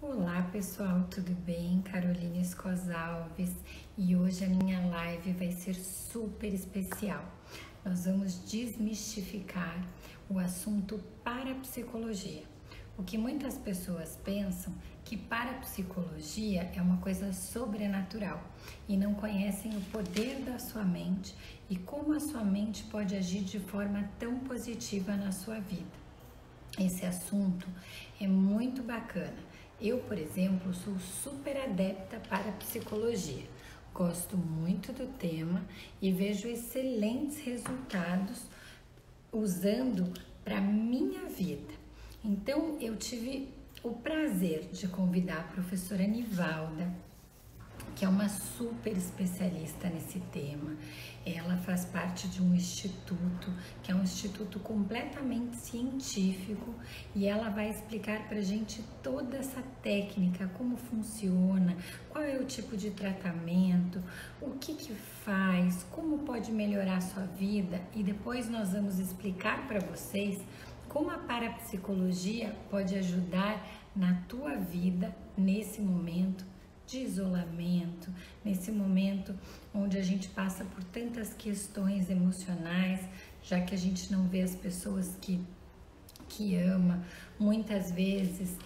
Olá pessoal, tudo bem? Carolina Escos Alves e hoje a minha live vai ser super especial. Nós vamos desmistificar o assunto parapsicologia. O que muitas pessoas pensam que parapsicologia é uma coisa sobrenatural e não conhecem o poder da sua mente e como a sua mente pode agir de forma tão positiva na sua vida. Esse assunto é muito bacana. Eu, por exemplo, sou super adepta para a psicologia. Gosto muito do tema e vejo excelentes resultados usando para minha vida. Então, eu tive o prazer de convidar a professora Nivalda, que é uma super especialista nesse tema. Ela faz parte de um instituto, que é um instituto completamente científico, e ela vai explicar para a gente toda essa técnica, como funciona, qual é o tipo de tratamento, o que faz, como pode melhorar a sua vida, e depois nós vamos explicar para vocês como a parapsicologia pode ajudar na tua vida nesse momento de isolamento, nesse momento onde a gente passa por tantas questões emocionais, já que a gente não vê as pessoas que ama, muitas vezes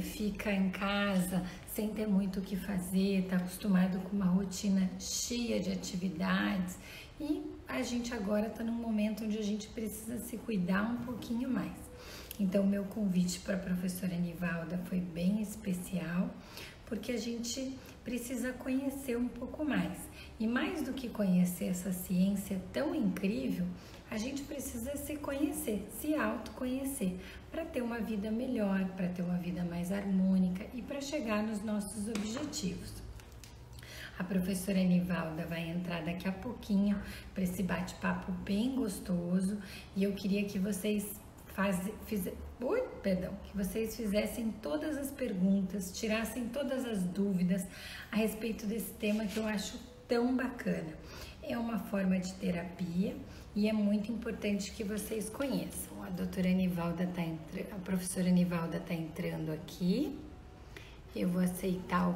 fica em casa sem ter muito o que fazer, está acostumado com uma rotina cheia de atividades e a gente agora está num momento onde a gente precisa se cuidar um pouquinho mais. Então, meu convite para a professora Nivalda foi bem especial, porque a gente precisa conhecer um pouco mais. E mais do que conhecer essa ciência tão incrível, a gente precisa se conhecer, se autoconhecer, para ter uma vida melhor, para ter uma vida mais harmônica e para chegar nos nossos objetivos. A professora Nivalda vai entrar daqui a pouquinho para esse bate-papo bem gostoso e eu queria que vocês que vocês fizessem todas as perguntas, tirassem todas as dúvidas a respeito desse tema que eu acho tão bacana. É uma forma de terapia e é muito importante que vocês conheçam. A professora Nivalda está entrando aqui. Eu vou aceitar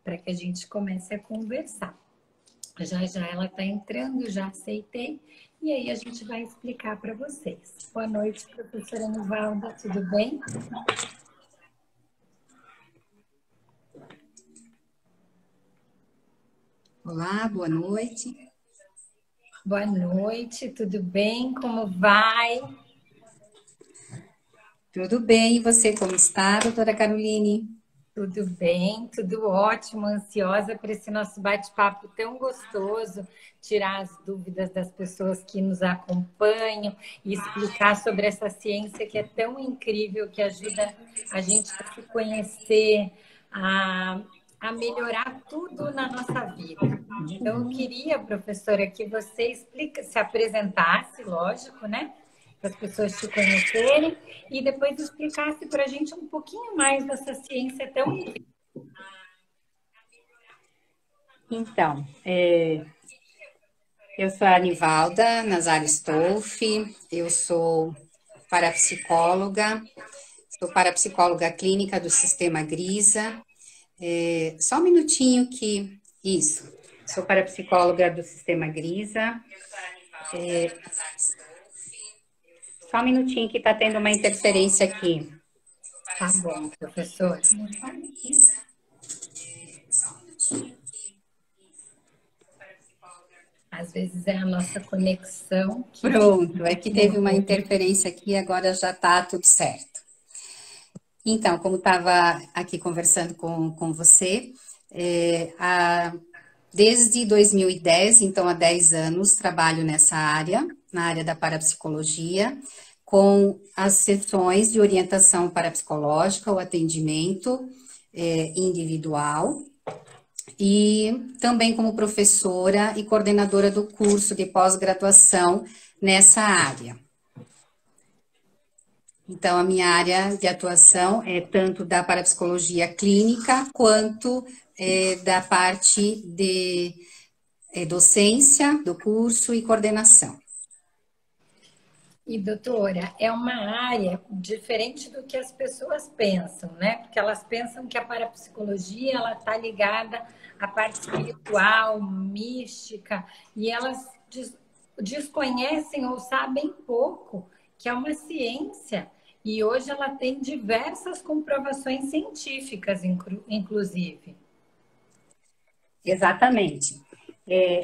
para que a gente comece a conversar. Já ela está entrando, já aceitei, e aí a gente vai explicar para vocês. Boa noite, professora Nivalda, tudo bem? Olá, boa noite. Boa noite, tudo bem? Como vai? Tudo bem, e você como está, doutora Caroline? Tudo bem, tudo ótimo, ansiosa por esse nosso bate-papo tão gostoso, tirar as dúvidas das pessoas que nos acompanham e explicar sobre essa ciência que é tão incrível, que ajuda a gente a se conhecer, a melhorar tudo na nossa vida. Então, eu queria, professora, que você se apresentasse, lógico, né? Para as pessoas te conhecerem e depois explicasse para a gente um pouquinho mais dessa ciência tão incrível. Então, eu sou a Nivalda Nazário Stolfi, eu sou parapsicóloga clínica do Sistema Grisa. Só um minutinho Isso, sou parapsicóloga do Sistema Grisa. Só um minutinho que está tendo uma interferência aqui. Tá bom, professora. Às vezes é a nossa conexão que fica um Pronto, é que teve uma interferência aqui, agora já está tudo certo. Então, como estava aqui conversando com você, desde 2010, então há 10 anos, trabalho nessa área, na área da parapsicologia, com as sessões de orientação parapsicológica, o atendimento individual, e também como professora e coordenadora do curso de pós-graduação nessa área. Então, a minha área de atuação é tanto da parapsicologia clínica, quanto da parte de docência do curso e coordenação. E, doutora, é uma área diferente do que as pessoas pensam, né? Porque elas pensam que a parapsicologia ela está ligada à parte espiritual, mística, e elas desconhecem ou sabem pouco que é uma ciência. E hoje ela tem diversas comprovações científicas, inclusive. Exatamente.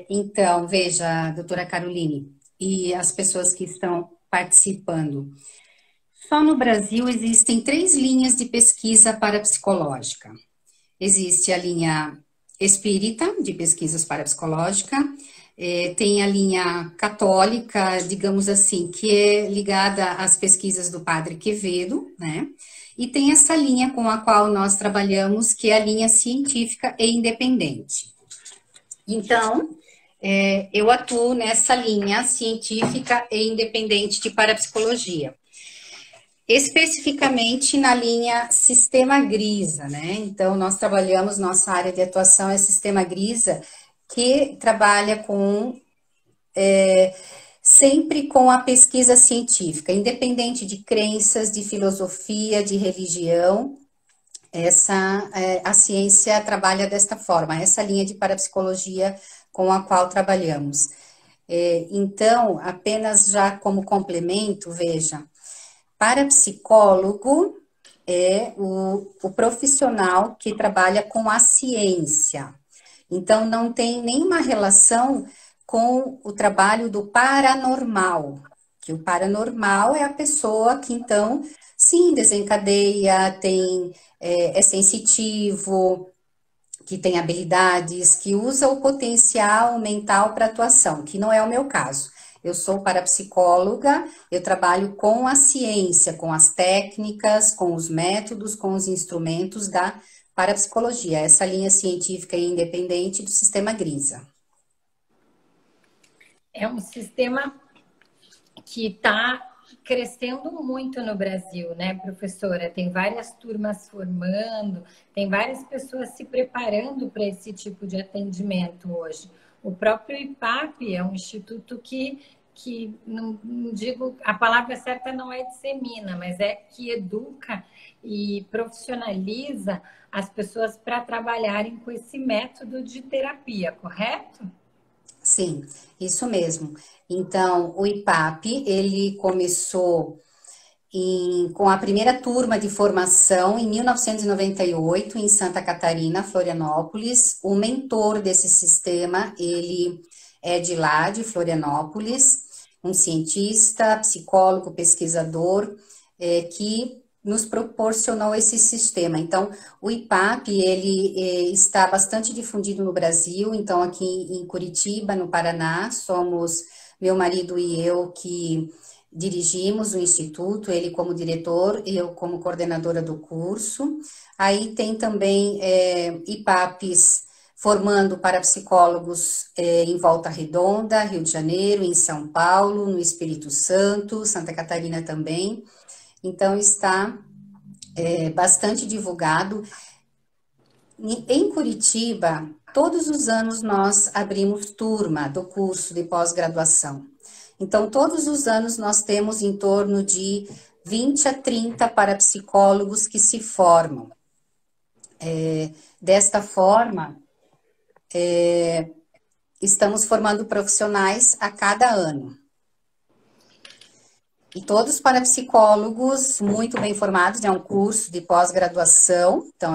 Então, veja, doutora Caroline, e as pessoas que estão participando. Só no Brasil existem 3 linhas de pesquisa parapsicológica. Existe a linha espírita, de pesquisas parapsicológica, tem a linha católica, digamos assim, que é ligada às pesquisas do Padre Quevedo, né? E tem essa linha com a qual nós trabalhamos, que é a linha científica e independente. Então, eu atuo nessa linha científica e independente de parapsicologia. Especificamente na linha Sistema Grisa, né? Então, nós trabalhamos, nossa área de atuação é Sistema Grisa, que trabalha sempre com a pesquisa científica, independente de crenças, de filosofia, de religião, a ciência trabalha desta forma, essa linha de parapsicologia com a qual trabalhamos. Então, apenas já como complemento, veja, parapsicólogo é o profissional que trabalha com a ciência. Então, não tem nenhuma relação com o trabalho do paranormal, que o paranormal é a pessoa que, então, sim, desencadeia, é sensitivo, que tem habilidades, que usa o potencial mental para atuação, que não é o meu caso. Eu sou parapsicóloga, eu trabalho com a ciência, com as técnicas, com os métodos, com os instrumentos da parapsicologia, essa linha científica e independente do Sistema Grisa. É um sistema que está crescendo muito no Brasil, né, professora? Tem várias turmas formando, tem várias pessoas se preparando para esse tipo de atendimento hoje. O próprio IPAP é um instituto que não digo, a palavra certa não é dissemina, mas é que educa e profissionaliza as pessoas para trabalharem com esse método de terapia, correto? Sim, isso mesmo. Então, o IPAP, ele começou com a primeira turma de formação em 1998, em Santa Catarina, Florianópolis. O mentor desse sistema, ele é de lá, de Florianópolis, um cientista, psicólogo, pesquisador, que nos proporcionou esse sistema. Então, o IPAP, ele está bastante difundido no Brasil, então aqui em Curitiba, no Paraná, somos meu marido e eu que dirigimos o instituto, ele como diretor, eu como coordenadora do curso. Aí tem também IPAPs formando parapsicólogos em Volta Redonda, Rio de Janeiro, em São Paulo, no Espírito Santo, Santa Catarina também. Então, está bastante divulgado. Em Curitiba, todos os anos nós abrimos turma do curso de pós-graduação. Então, todos os anos nós temos em torno de 20 a 30 parapsicólogos que se formam. Desta forma, estamos formando profissionais a cada ano. E todos parapsicólogos muito bem formados, é um curso de pós-graduação, então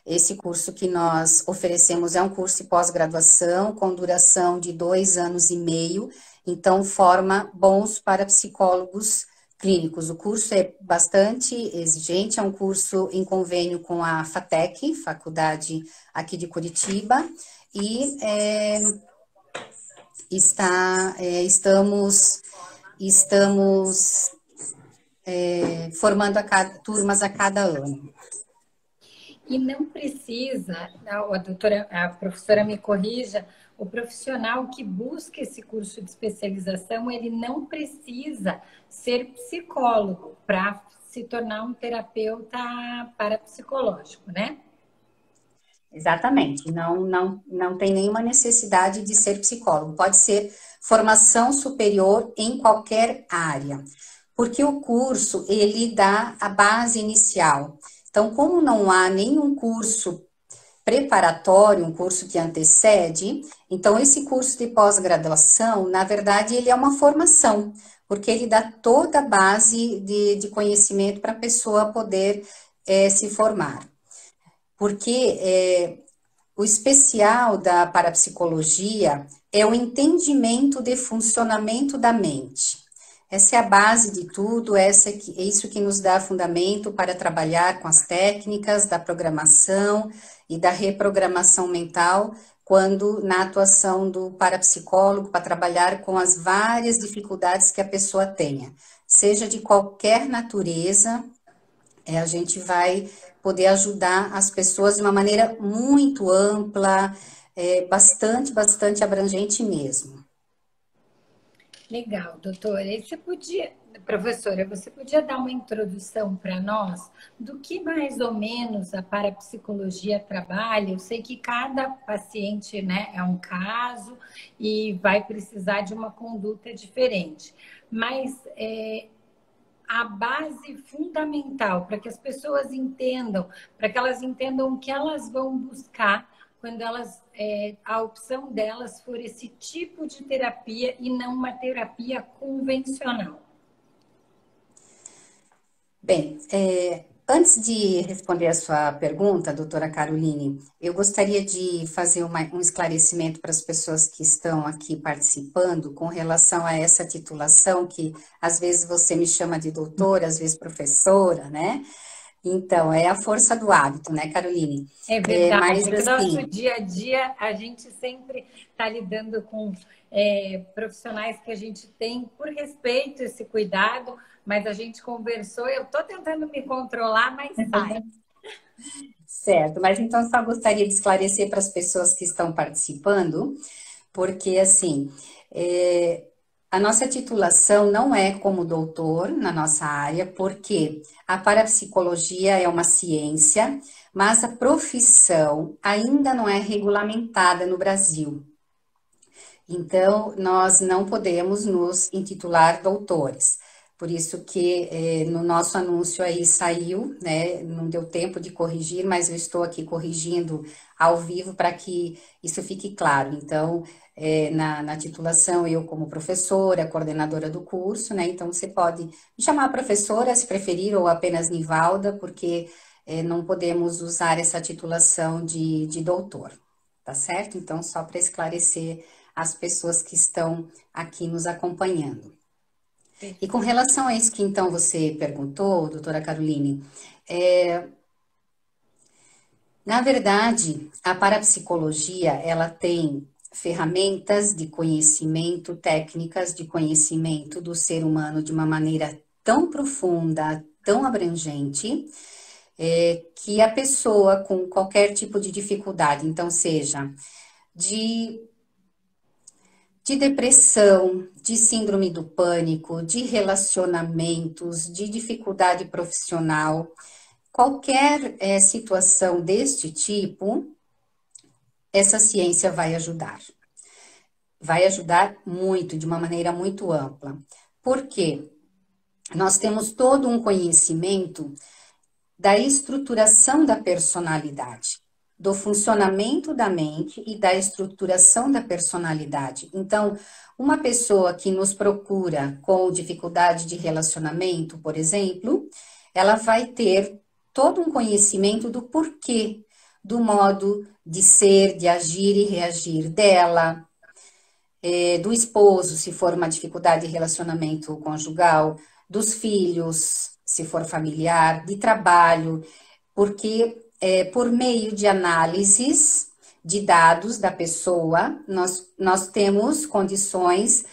esse curso que nós oferecemos é um curso de pós-graduação com duração de 2 anos e meio, então forma bons parapsicólogos clínicos. O curso é bastante exigente, é um curso em convênio com a FATEC, faculdade aqui de Curitiba, e estamos formando turmas a cada ano. E não precisa, a professora me corrija, o profissional que busca esse curso de especialização, ele não precisa ser psicólogo para se tornar um terapeuta parapsicológico, né? Exatamente, não tem nenhuma necessidade de ser psicólogo, pode ser formação superior em qualquer área, porque o curso, ele dá a base inicial. Então, como não há nenhum curso preparatório, um curso que antecede, então esse curso de pós-graduação, na verdade, ele é uma formação, porque ele dá toda a base de conhecimento para a pessoa poder se formar. Porque o especial da parapsicologia é o entendimento de funcionamento da mente. Essa é a base de tudo, é isso que nos dá fundamento para trabalhar com as técnicas da programação e da reprogramação mental, quando na atuação do parapsicólogo, para trabalhar com as várias dificuldades que a pessoa tenha, seja de qualquer natureza, a gente vai poder ajudar as pessoas de uma maneira muito ampla, bastante abrangente mesmo. Legal, doutora. E professora, você podia dar uma introdução para nós do que mais ou menos a parapsicologia trabalha? Eu sei que cada paciente, né, é um caso e vai precisar de uma conduta diferente, mas a base fundamental para que as pessoas entendam, para que elas entendam o que elas vão buscar quando a opção delas for esse tipo de terapia e não uma terapia convencional. Bem, antes de responder a sua pergunta, doutora Caroline, eu gostaria de fazer um esclarecimento para as pessoas que estão aqui participando com relação a essa titulação, que às vezes você me chama de doutora, às vezes professora, né? Então, é a força do hábito, né, Caroline? É verdade, mas que no nosso assim, dia a dia a gente sempre está lidando com profissionais que a gente tem por respeito, esse cuidado, mas a gente conversou, eu estou tentando me controlar, mas sai. certo, mas então só gostaria de esclarecer para as pessoas que estão participando, porque assim, a nossa titulação não é como doutor na nossa área, porque a parapsicologia é uma ciência, mas a profissão ainda não é regulamentada no Brasil. Então, nós não podemos nos intitular doutores. Por isso que no nosso anúncio aí saiu, né? Não deu tempo de corrigir, mas eu estou aqui corrigindo ao vivo para que isso fique claro. Então, na titulação, eu como professora, coordenadora do curso, né? Então, você pode me chamar professora, se preferir, ou apenas Nivalda, porque não podemos usar essa titulação de doutor, tá certo? Então, só para esclarecer as pessoas que estão aqui nos acompanhando. E com relação a isso que então você perguntou, doutora Caroline, na verdade, a parapsicologia, ela tem ferramentas de conhecimento, técnicas de conhecimento do ser humano de uma maneira tão profunda, tão abrangente, que a pessoa com qualquer tipo de dificuldade, então seja de depressão, de síndrome do pânico, de relacionamentos, de dificuldade profissional, qualquer situação deste tipo, essa ciência vai ajudar. Vai ajudar muito, de uma maneira muito ampla. Por quê? Nós temos todo um conhecimento da estruturação da personalidade, do funcionamento da mente e da estruturação da personalidade. Então, uma pessoa que nos procura com dificuldade de relacionamento, por exemplo, ela vai ter todo um conhecimento do porquê, do modo de ser, de agir e reagir dela, do esposo, se for uma dificuldade de relacionamento conjugal, dos filhos, se for familiar, de trabalho, porque por meio de análises de dados da pessoa, nós temos condições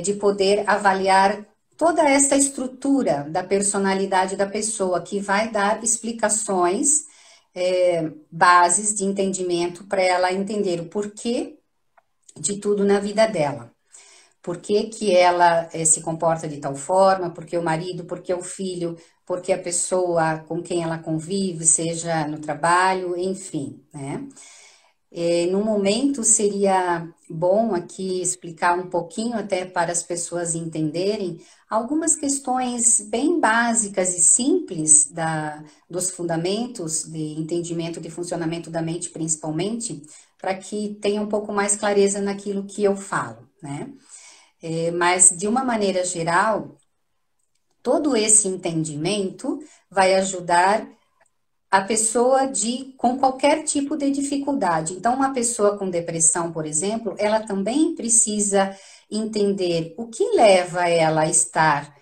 de poder avaliar toda essa estrutura da personalidade da pessoa, que vai dar explicações, bases de entendimento para ela entender o porquê de tudo na vida dela. por que que ela se comporta de tal forma, porque o marido, porque o filho, porque a pessoa com quem ela convive, seja no trabalho, enfim, né? No momento seria bom aqui explicar um pouquinho, até para as pessoas entenderem, algumas questões bem básicas e simples dos fundamentos de entendimento de funcionamento da mente, principalmente, para que tenha um pouco mais clareza naquilo que eu falo, né? Mas, de uma maneira geral, todo esse entendimento vai ajudar a pessoa com qualquer tipo de dificuldade. Então, uma pessoa com depressão, por exemplo, ela também precisa entender o que leva ela a estar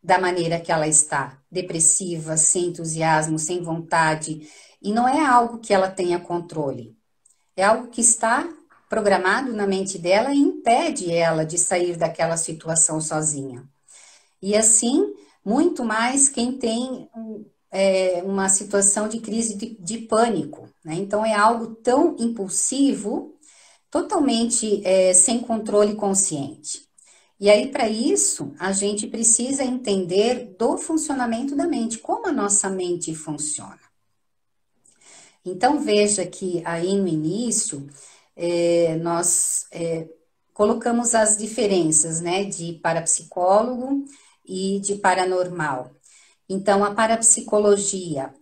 da maneira que ela está, depressiva, sem entusiasmo, sem vontade, e não é algo que ela tenha controle, é algo que está programado na mente dela e impede ela de sair daquela situação sozinha. E assim, muito mais quem tem uma situação de crise de pânico, né? Então, é algo tão impulsivo, totalmente sem controle consciente. E aí, para isso, a gente precisa entender do funcionamento da mente, como a nossa mente funciona. Então, veja que aí no início, nós colocamos as diferenças, né, de parapsicólogo e de paranormal. Então, a parapsicologia.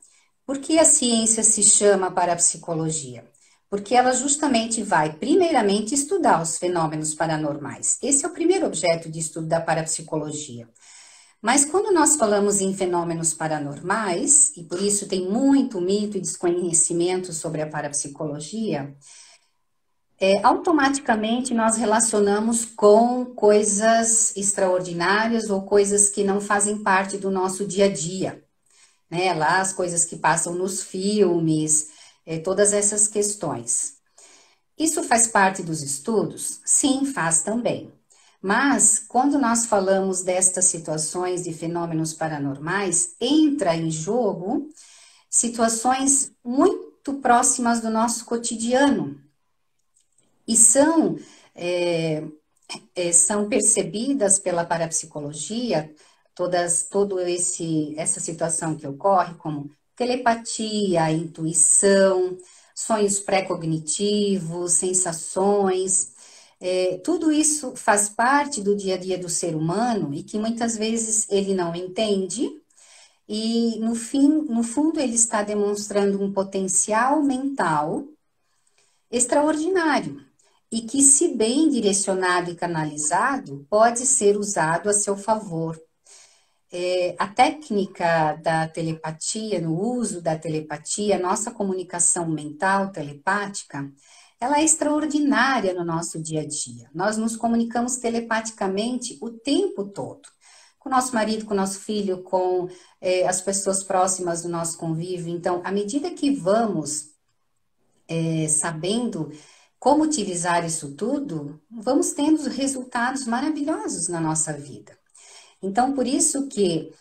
Por que a ciência se chama parapsicologia? Porque ela justamente vai, primeiramente, estudar os fenômenos paranormais. Esse é o primeiro objeto de estudo da parapsicologia. Mas quando nós falamos em fenômenos paranormais, e por isso tem muito mito e desconhecimento sobre a parapsicologia, automaticamente nós relacionamos com coisas extraordinárias ou coisas que não fazem parte do nosso dia a dia, né? Lá as coisas que passam nos filmes, todas essas questões. Isso faz parte dos estudos? Sim, faz também. Mas, quando nós falamos destas situações de fenômenos paranormais, entra em jogo situações muito próximas do nosso cotidiano e são percebidas pela parapsicologia essa situação que ocorre como telepatia, intuição, sonhos pré-cognitivos, sensações. Tudo isso faz parte do dia a dia do ser humano e que muitas vezes ele não entende, e no fundo ele está demonstrando um potencial mental extraordinário e que, se bem direcionado e canalizado, pode ser usado a seu favor. A técnica da telepatia, no uso da telepatia, nossa comunicação mental telepática, ela é extraordinária no nosso dia a dia. Nós nos comunicamos telepaticamente o tempo todo. Com o nosso marido, com o nosso filho, com as pessoas próximas do nosso convívio. Então, à medida que vamos sabendo como utilizar isso tudo, vamos tendo resultados maravilhosos na nossa vida. Então, por isso que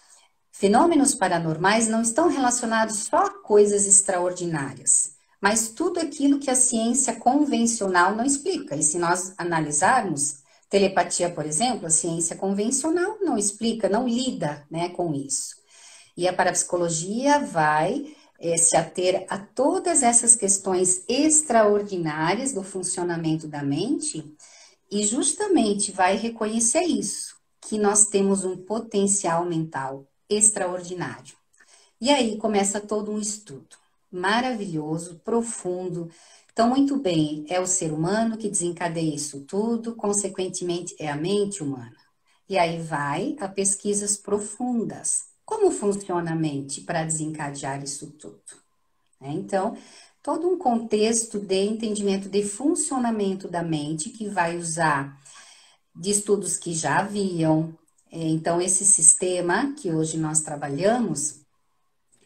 fenômenos paranormais não estão relacionados só a coisas extraordinárias, mas tudo aquilo que a ciência convencional não explica. E se nós analisarmos telepatia, por exemplo, a ciência convencional não explica, não lida, né, com isso. E a parapsicologia vai se ater a todas essas questões extraordinárias do funcionamento da mente e justamente vai reconhecer isso, que nós temos um potencial mental extraordinário. E aí começa todo um estudo maravilhoso, profundo. Então, muito bem, é o ser humano que desencadeia isso tudo, consequentemente é a mente humana. E aí vai a pesquisas profundas. Como funciona a mente para desencadear isso tudo? Então, todo um contexto de entendimento de funcionamento da mente que vai usar de estudos que já haviam. Então, esse sistema que hoje nós trabalhamos,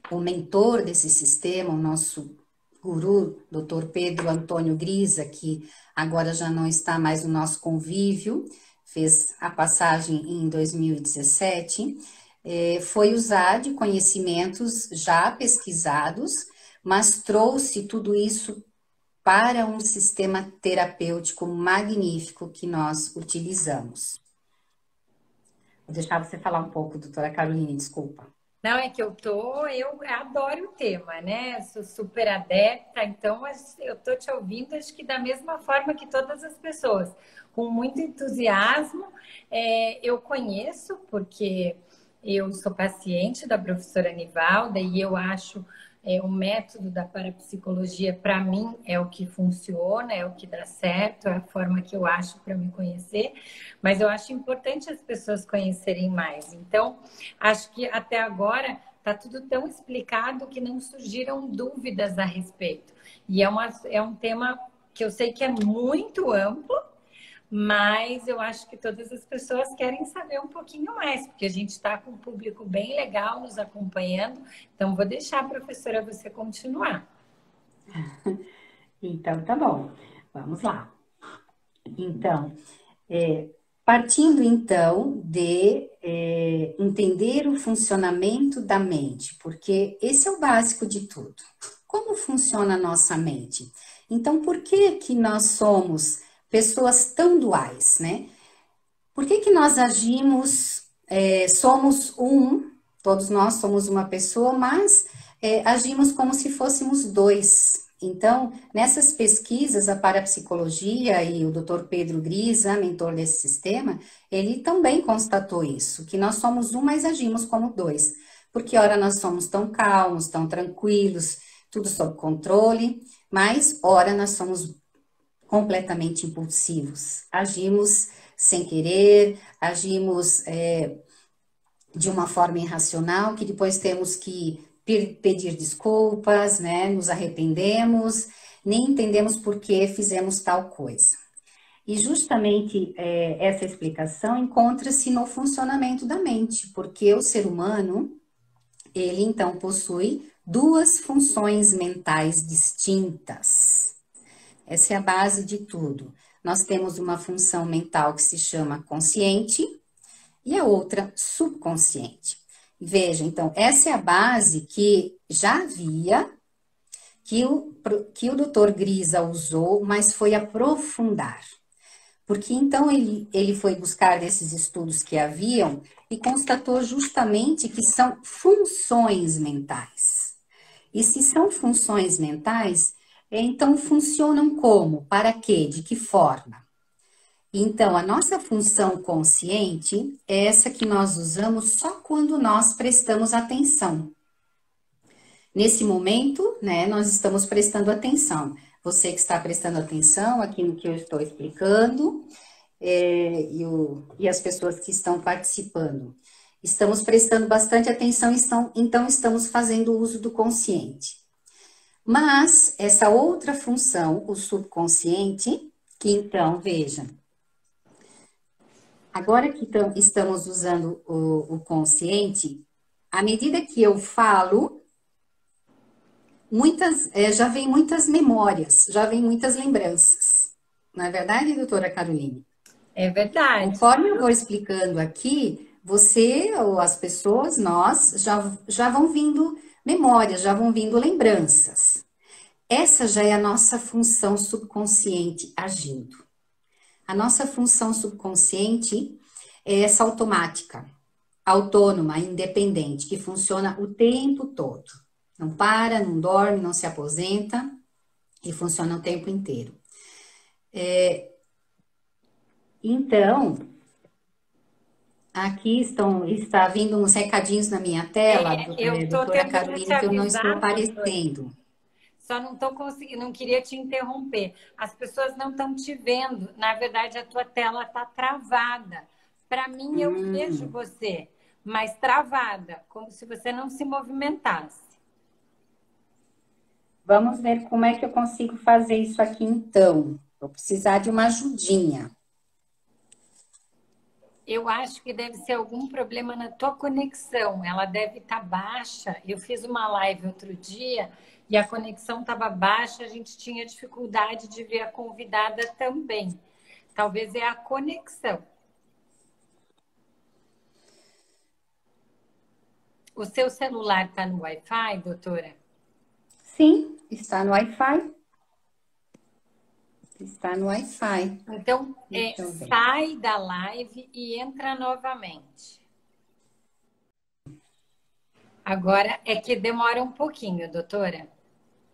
o mentor desse sistema, o nosso guru, Dr. Pedro Antônio Grisa, que agora já não está mais no nosso convívio, fez a passagem em 2017, foi usar de conhecimentos já pesquisados, mas trouxe tudo isso para um sistema terapêutico magnífico que nós utilizamos. Vou deixar você falar um pouco, doutora Caroline, desculpa. Não, é que eu adoro o tema, né? Sou super adepta, então eu tô te ouvindo, acho que da mesma forma que todas as pessoas, com muito entusiasmo. Eu conheço, porque eu sou paciente da professora Nivalda e eu acho o método da parapsicologia, para mim, é o que funciona, é o que dá certo, é a forma que eu acho para me conhecer, mas eu acho importante as pessoas conhecerem mais. Então, acho que até agora está tudo tão explicado que não surgiram dúvidas a respeito. E é um tema que eu sei que é muito amplo, mas eu acho que todas as pessoas querem saber um pouquinho mais, porque a gente está com um público bem legal nos acompanhando. Então, vou deixar, professora, você continuar. Então, tá bom. Vamos lá. Então, partindo então de entender o funcionamento da mente, porque esse é o básico de tudo. Como funciona a nossa mente? Então, por que que nós somos pessoas tão duais, né? Por que que nós agimos, somos todos nós somos uma pessoa, mas agimos como se fôssemos dois. Então, nessas pesquisas, a parapsicologia e o Dr. Pedro Grisa, mentor desse sistema, ele também constatou isso, que nós somos um, mas agimos como dois. Porque, ora, nós somos tão calmos, tão tranquilos, tudo sob controle, mas, ora, nós somos completamente impulsivos. Agimos sem querer, agimos de uma forma irracional, que depois temos que pedir desculpas, né? Nos arrependemos, nem entendemos por que fizemos tal coisa. E justamente essa explicação encontra-se no funcionamento da mente, porque o ser humano, ele então possui duas funções mentais distintas. Essa é a base de tudo. Nós temos uma função mental que se chama consciente e a outra subconsciente. Veja, então, essa é a base que já havia, que o Dr. Grisa usou, mas foi aprofundar. Porque então ele foi buscar desses estudos que haviam e constatou justamente que são funções mentais. E se são funções mentais, então funcionam como? Para quê? De que forma? Então, a nossa função consciente é essa que nós usamos só quando nós prestamos atenção. Nesse momento, né, nós estamos prestando atenção. Você que está prestando atenção aqui no que eu estou explicando, e as pessoas que estão participando. Estamos prestando bastante atenção, então estamos fazendo uso do consciente. Mas essa outra função, o subconsciente, que então, veja, agora que estamos usando o consciente, à medida que eu falo, já vem muitas memórias, já vem muitas lembranças. Não é verdade, doutora Caroline? É verdade. Conforme eu vou explicando aqui, você ou as pessoas, nós, já vão vindo memórias, já vão vindo lembranças. Essa já é a nossa função subconsciente agindo. A nossa função subconsciente é essa automática, autônoma, independente, que funciona o tempo todo. Não para, não dorme, não se aposenta e funciona o tempo inteiro. Então, aqui está vindo uns recadinhos na minha tela, Eu estou doutora tentando te Caroline, que eu não estou avisar, doutora. aparecendo. Só não estou conseguindo, não queria te interromper. As pessoas não estão te vendo. Na verdade, a tua tela está travada. Para mim, eu vejo você, mas travada, como se você não se movimentasse. Vamos ver como é que eu consigo fazer isso aqui então. Vou precisar de uma ajudinha. Eu acho que deve ser algum problema na tua conexão. Ela deve estar baixa. Eu fiz uma live outro dia e a conexão estava baixa. A gente tinha dificuldade de ver a convidada também. Talvez é a conexão. O seu celular está no Wi-Fi, doutora? Sim, está no Wi-Fi. Está no Wi-Fi. Então, Deixa eu ver. sai da live e entra novamente. Agora é que demora um pouquinho, doutora.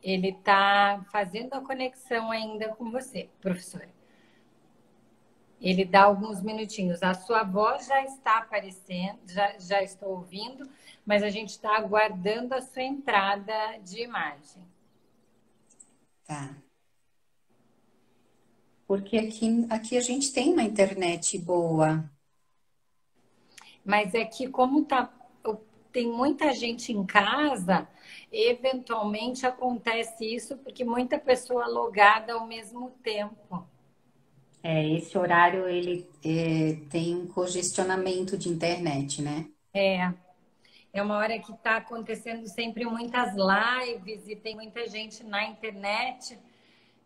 Ele está fazendo a conexão ainda com você, professora. Ele dá alguns minutinhos. A sua voz já está aparecendo, já estou ouvindo, mas a gente está aguardando a sua entrada de imagem. Tá. Porque aqui a gente tem uma internet boa. Mas é que como tem muita gente em casa, eventualmente acontece isso porque muita pessoa logada ao mesmo tempo. Esse horário ele tem um congestionamento de internet, né? É uma hora que está acontecendo sempre muitas lives e tem muita gente na internet.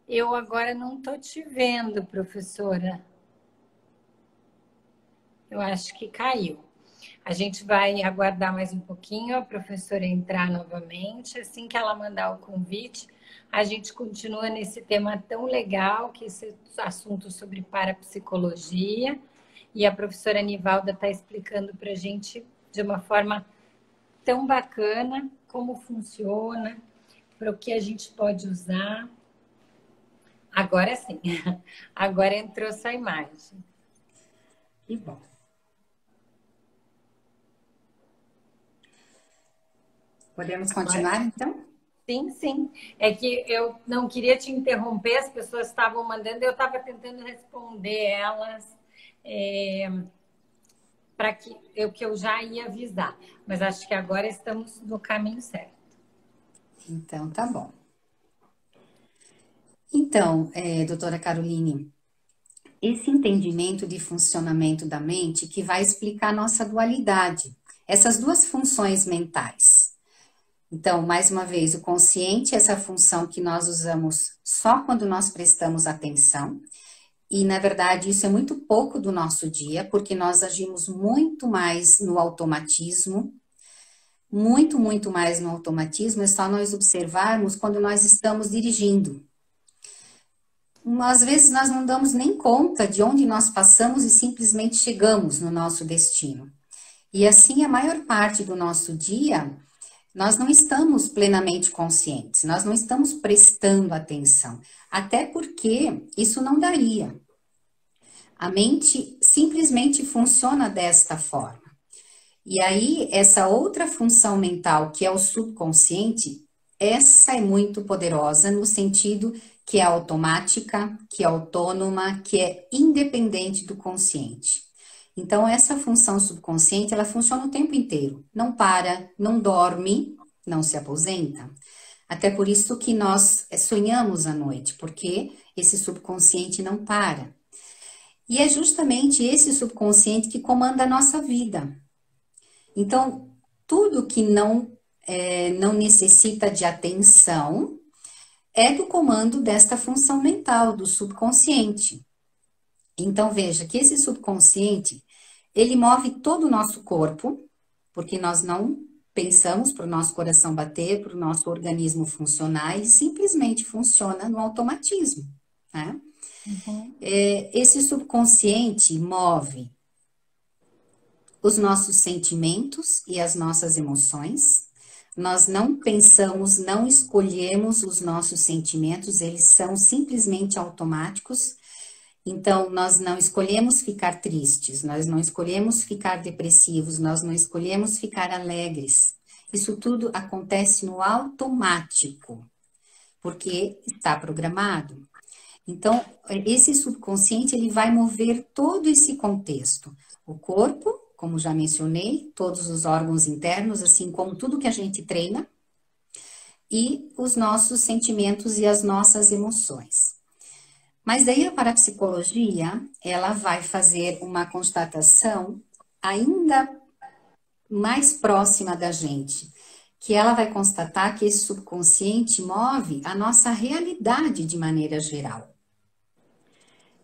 Eu agora não estou te vendo, professora. Eu acho que caiu. A gente vai aguardar mais um pouquinho a professora entrar novamente. Assim que ela mandar o convite, a gente continua nesse tema tão legal, que é esse assunto sobre parapsicologia. E a professora Nivalda está explicando para a gente de uma forma tão bacana como funciona, para o que a gente pode usar. Agora sim, agora entrou sua imagem. Que bom. Podemos continuar, então? Sim, sim. É que eu não queria te interromper, as pessoas estavam mandando, eu estava tentando responder elas para que eu já ia avisar. Mas acho que agora estamos no caminho certo. Então, tá bom. Então, doutora Caroline, esse entendimento de funcionamento da mente que vai explicar a nossa dualidade, essas duas funções mentais. Então, mais uma vez, o consciente, essa função que nós usamos só quando nós prestamos atenção, e na verdade isso é muito pouco do nosso dia, porque nós agimos muito mais no automatismo, muito mais no automatismo, é só nós observarmos quando nós estamos dirigindo. Às vezes nós não damos nem conta de onde nós passamos e simplesmente chegamos no nosso destino. E assim, a maior parte do nosso dia, nós não estamos plenamente conscientes, nós não estamos prestando atenção, até porque isso não daria. A mente simplesmente funciona desta forma. E aí, essa outra função mental, que é o subconsciente, essa é muito poderosa no sentido que é automática, que é autônoma, que é independente do consciente. Então, essa função subconsciente, ela funciona o tempo inteiro. Não para, não dorme, não se aposenta. Até por isso que nós sonhamos à noite, porque esse subconsciente não para. E é justamente esse subconsciente que comanda a nossa vida. Então, tudo que não necessita de atenção é do comando desta função mental, do subconsciente. Então, veja que esse subconsciente, ele move todo o nosso corpo, porque nós não pensamos para o nosso coração bater, para o nosso organismo funcionar, ele simplesmente funciona no automatismo, né? Uhum. Esse subconsciente move os nossos sentimentos e as nossas emoções. Nós não pensamos, não escolhemos os nossos sentimentos, eles são simplesmente automáticos. Então, nós não escolhemos ficar tristes, nós não escolhemos ficar depressivos, nós não escolhemos ficar alegres. Isso tudo acontece no automático, porque está programado. Então, esse subconsciente, ele vai mover todo esse contexto. O corpo, como já mencionei, todos os órgãos internos, assim como tudo que a gente treina, e os nossos sentimentos e as nossas emoções. Mas daí a parapsicologia, ela vai fazer uma constatação ainda mais próxima da gente, que ela vai constatar que esse subconsciente move a nossa realidade de maneira geral.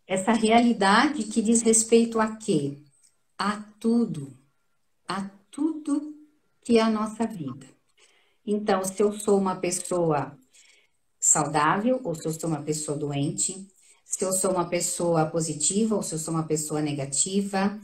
Essa realidade que diz respeito a quê? A tudo que é a nossa vida. Então, se eu sou uma pessoa saudável ou se eu sou uma pessoa doente, se eu sou uma pessoa positiva ou se eu sou uma pessoa negativa,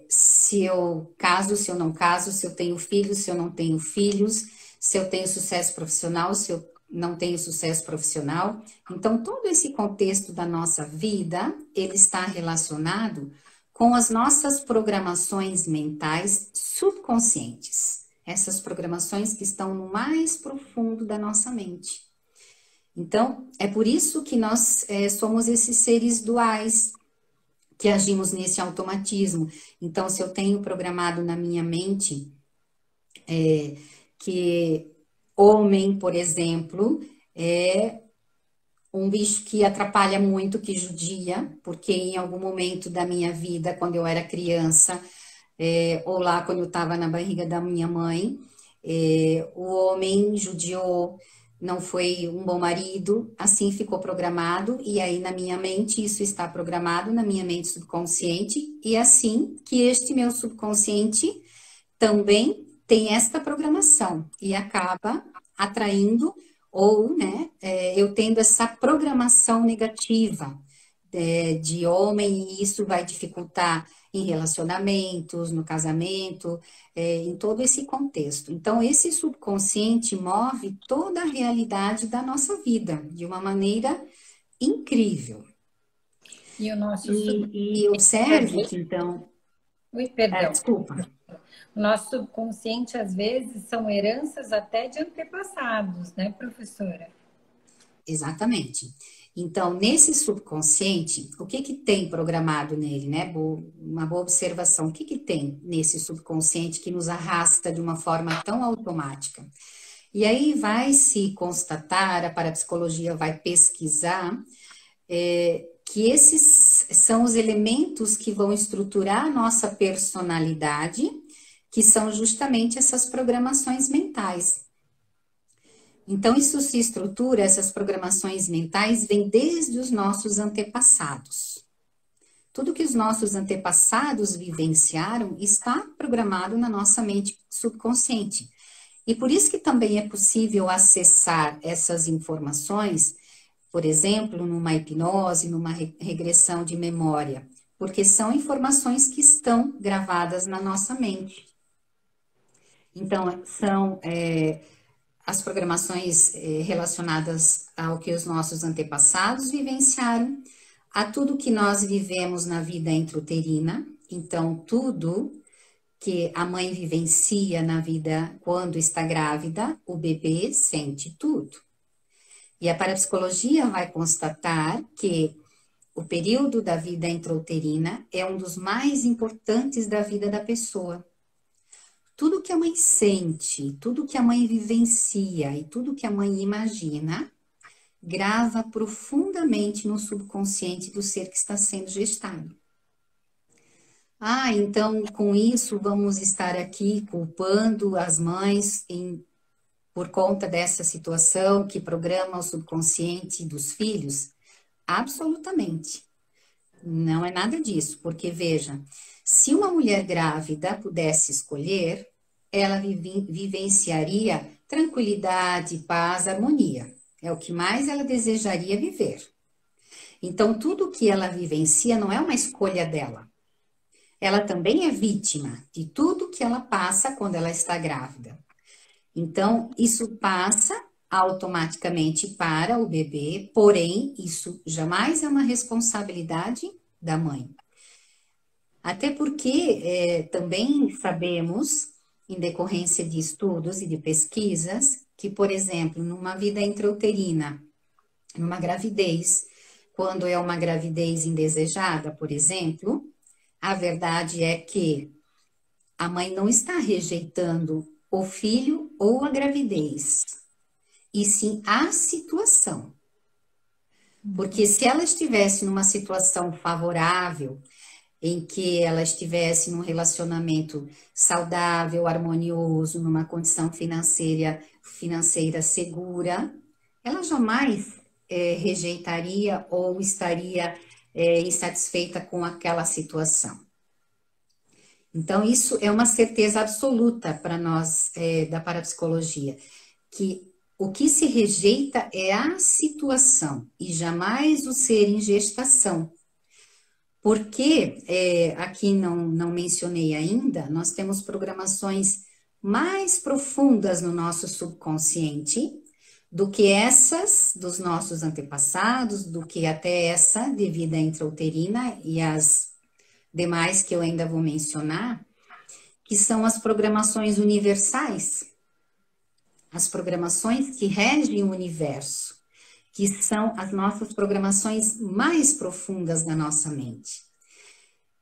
se eu caso, se eu não caso, se eu tenho filhos, se eu não tenho filhos, se eu tenho sucesso profissional, se eu não tenho sucesso profissional. Então, todo esse contexto da nossa vida, ele está relacionado com as nossas programações mentais subconscientes. Essas programações que estão no mais profundo da nossa mente. Então, é por isso que nós somos esses seres duais, que agimos nesse automatismo. Então, se eu tenho programado na minha mente que homem, por exemplo, é um bicho que atrapalha muito, que judia, porque em algum momento da minha vida, quando eu era criança, ou lá quando eu estava na barriga da minha mãe, o homem judiou, não foi um bom marido, assim ficou programado, e aí na minha mente isso está programado, na minha mente subconsciente, e assim que este meu subconsciente também tem esta programação, e acaba atraindo, ou, né, eu tendo essa programação negativa de homem, e isso vai dificultar em relacionamentos, no casamento, em todo esse contexto. Então, esse subconsciente move toda a realidade da nossa vida de uma maneira incrível. E o nosso E observe que, então... Ui, perdão. Desculpa. O nosso subconsciente, às vezes, são heranças até de antepassados, né, professora? Exatamente. Então, nesse subconsciente, o que que tem programado nele, né? Uma boa observação. O que que tem nesse subconsciente que nos arrasta de uma forma tão automática? E aí vai se constatar, a parapsicologia vai pesquisar, que esses são os elementos que vão estruturar a nossa personalidade, que são justamente essas programações mentais. Então, isso se estrutura, essas programações mentais vêm desde os nossos antepassados. Tudo que os nossos antepassados vivenciaram está programado na nossa mente subconsciente. E por isso que também é possível acessar essas informações, por exemplo, numa hipnose, numa regressão de memória, porque são informações que estão gravadas na nossa mente. Então, são as programações relacionadas ao que os nossos antepassados vivenciaram, a tudo que nós vivemos na vida intrauterina. Então, tudo que a mãe vivencia na vida quando está grávida, o bebê sente tudo. E a parapsicologia vai constatar que o período da vida intrauterina é um dos mais importantes da vida da pessoa. Tudo que a mãe sente, tudo que a mãe vivencia e tudo que a mãe imagina, grava profundamente no subconsciente do ser que está sendo gestado. Então com isso vamos estar aqui culpando as mães por conta dessa situação que programa o subconsciente dos filhos? Absolutamente. Não é nada disso, porque veja, se uma mulher grávida pudesse escolher, ela vivenciaria tranquilidade, paz, harmonia. É o que mais ela desejaria viver. Então, tudo que ela vivencia não é uma escolha dela. Ela também é vítima de tudo que ela passa quando ela está grávida. Então, isso passa automaticamente para o bebê, porém, isso jamais é uma responsabilidade da mãe. Até porque também sabemos, em decorrência de estudos e de pesquisas, que, por exemplo, numa vida intrauterina, numa gravidez, quando é uma gravidez indesejada, por exemplo, a verdade é que a mãe não está rejeitando o filho ou a gravidez, e sim a situação. Porque se ela estivesse numa situação favorável, em que ela estivesse num relacionamento saudável, harmonioso, numa condição financeira segura, ela jamais rejeitaria ou estaria insatisfeita com aquela situação. Então, isso é uma certeza absoluta para nós da parapsicologia, que o que se rejeita é a situação e jamais o ser em gestação. Porque, aqui não mencionei ainda, nós temos programações mais profundas no nosso subconsciente do que essas dos nossos antepassados, do que até essa de vida intrauterina e as demais que eu ainda vou mencionar, que são as programações universais, as programações que regem o universo, que são as nossas programações mais profundas da nossa mente.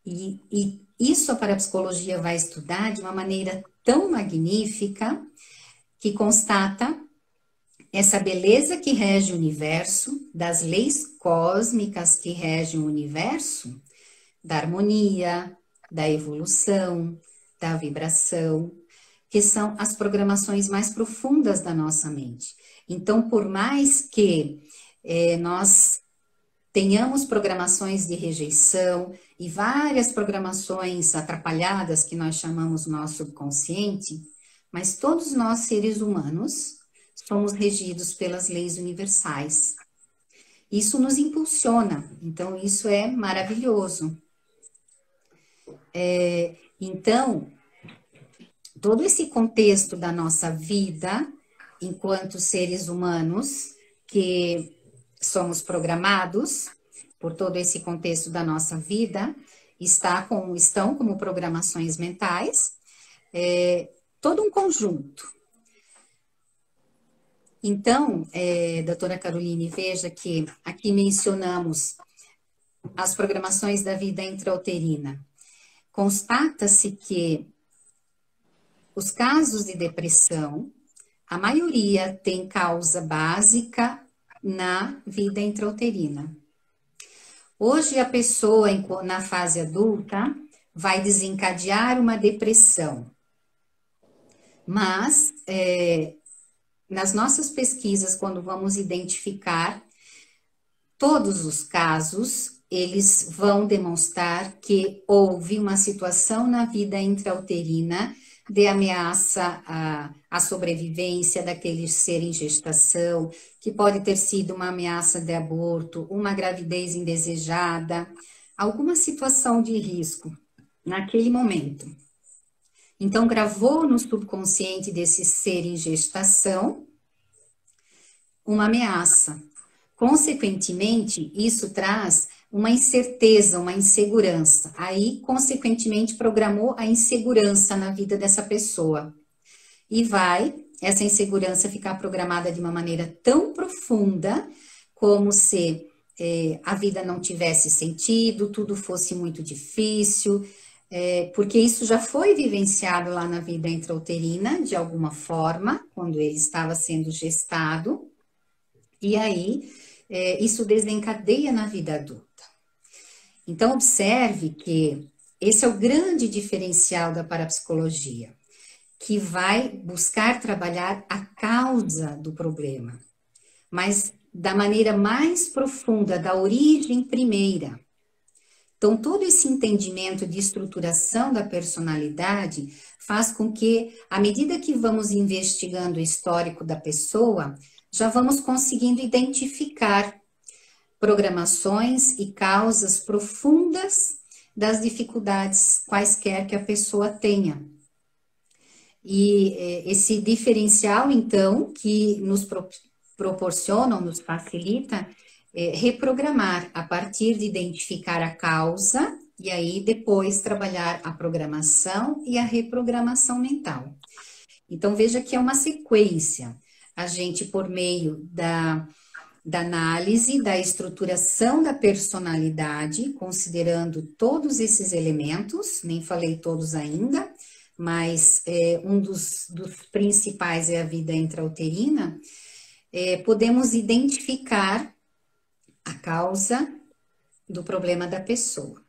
E isso a parapsicologia vai estudar de uma maneira tão magnífica que constata essa beleza que rege o universo, das leis cósmicas que regem o universo, da harmonia, da evolução, da vibração, que são as programações mais profundas da nossa mente. Então, por mais que nós tenhamos programações de rejeição e várias programações atrapalhadas que nós chamamos nosso subconsciente, mas todos nós, seres humanos, somos regidos pelas leis universais. Isso nos impulsiona, então isso é maravilhoso. Então, todo esse contexto da nossa vida, enquanto seres humanos, que somos programados por todo esse contexto da nossa vida, estão como programações mentais, todo um conjunto. Então, doutora Caroline, veja que aqui mencionamos as programações da vida intrauterina. Constata-se que os casos de depressão, a maioria tem causa básica na vida intrauterina. Hoje, a pessoa na fase adulta vai desencadear uma depressão, mas nas nossas pesquisas, quando vamos identificar todos os casos, eles vão demonstrar que houve uma situação na vida intrauterina de ameaça à sobrevivência daquele ser em gestação, que pode ter sido uma ameaça de aborto, uma gravidez indesejada, alguma situação de risco naquele momento. Então, gravou no subconsciente desse ser em gestação uma ameaça. Consequentemente, isso traz uma incerteza, uma insegurança. Aí, consequentemente, programou a insegurança na vida dessa pessoa. E essa insegurança ficar programada de uma maneira tão profunda, como se a vida não tivesse sentido, tudo fosse muito difícil, porque isso já foi vivenciado lá na vida intrauterina, de alguma forma, quando ele estava sendo gestado, e aí isso desencadeia na vida adulta. Então, observe que esse é o grande diferencial da parapsicologia, que vai buscar trabalhar a causa do problema, mas da maneira mais profunda, da origem primeira. Então, todo esse entendimento de estruturação da personalidade faz com que, à medida que vamos investigando o histórico da pessoa, já vamos conseguindo identificar programações e causas profundas das dificuldades quaisquer que a pessoa tenha. E esse diferencial, então, que nos proporciona, nos facilita, reprogramar a partir de identificar a causa e aí depois trabalhar a programação e a reprogramação mental. Então, veja que é uma sequência. A gente, por meio da análise, da estruturação da personalidade, considerando todos esses elementos, nem falei todos ainda, mas um dos principais é a vida intrauterina, podemos identificar a causa do problema da pessoa.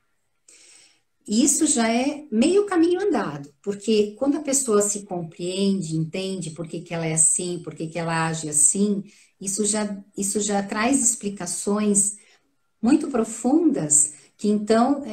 Isso já é meio caminho andado, porque quando a pessoa se compreende, entende por que ela é assim, por que ela age assim, isso já traz explicações muito profundas, que então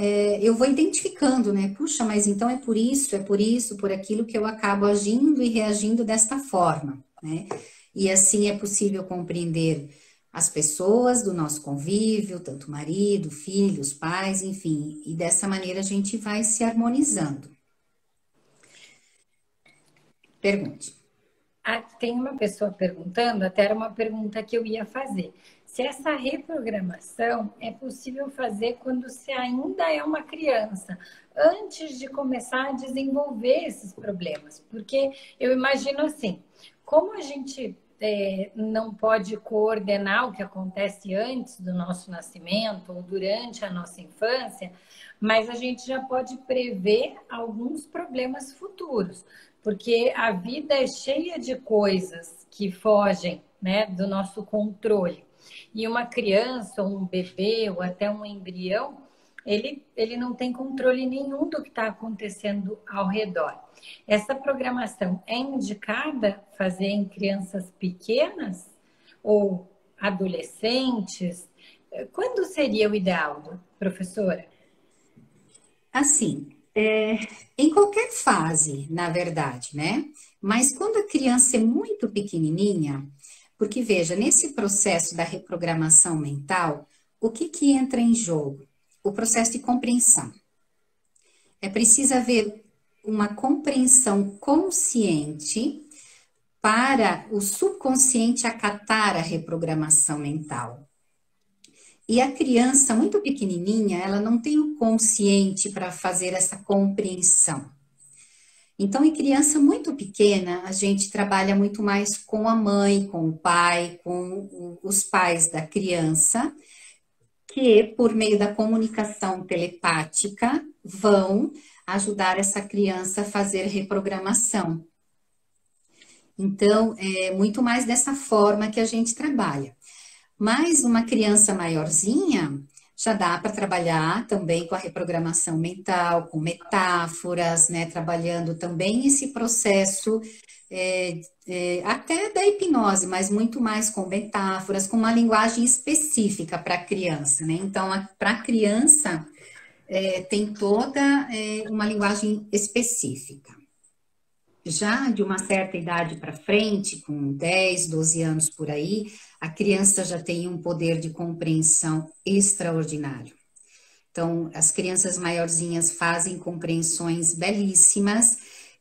eu vou identificando, né? Puxa, mas então é por isso, por aquilo que eu acabo agindo e reagindo desta forma, né? e assim é possível compreender as pessoas do nosso convívio, tanto o marido, filhos, pais, enfim, e dessa maneira a gente vai se harmonizando. Pergunte. Ah, tem uma pessoa perguntando, até era uma pergunta que eu ia fazer. Se essa reprogramação é possível fazer quando você ainda é uma criança, antes de começar a desenvolver esses problemas. Porque eu imagino assim, como a gente não pode coordenar o que acontece antes do nosso nascimento ou durante a nossa infância, mas a gente já pode prever alguns problemas futuros, porque a vida é cheia de coisas que fogem, né, do nosso controle. E uma criança, ou um bebê, ou até um embrião, ele não tem controle nenhum do que está acontecendo ao redor. Essa programação é indicada fazer em crianças pequenas ou adolescentes? Quando seria o ideal, professora? Assim, em qualquer fase, na verdade, né? Mas quando a criança é muito pequenininha, porque veja, nesse processo da reprogramação mental, o que que entra em jogo? O processo de compreensão. É preciso haver uma compreensão consciente para o subconsciente acatar a reprogramação mental. E a criança muito pequenininha, ela não tem o consciente para fazer essa compreensão. Então, em criança muito pequena, a gente trabalha muito mais com a mãe, com o pai, com os pais da criança, que por meio da comunicação telepática vão ajudar essa criança a fazer reprogramação. Então, é muito mais dessa forma que a gente trabalha. Mas uma criança maiorzinha já dá para trabalhar também com a reprogramação mental, com metáforas, né? Trabalhando também esse processo até da hipnose, mas muito mais com metáforas, com uma linguagem específica para a criança, né? Então, para a criança tem toda uma linguagem específica. Já de uma certa idade para frente, com 10, 12 anos por aí, a criança já tem um poder de compreensão extraordinário. Então, as crianças maiorzinhas fazem compreensões belíssimas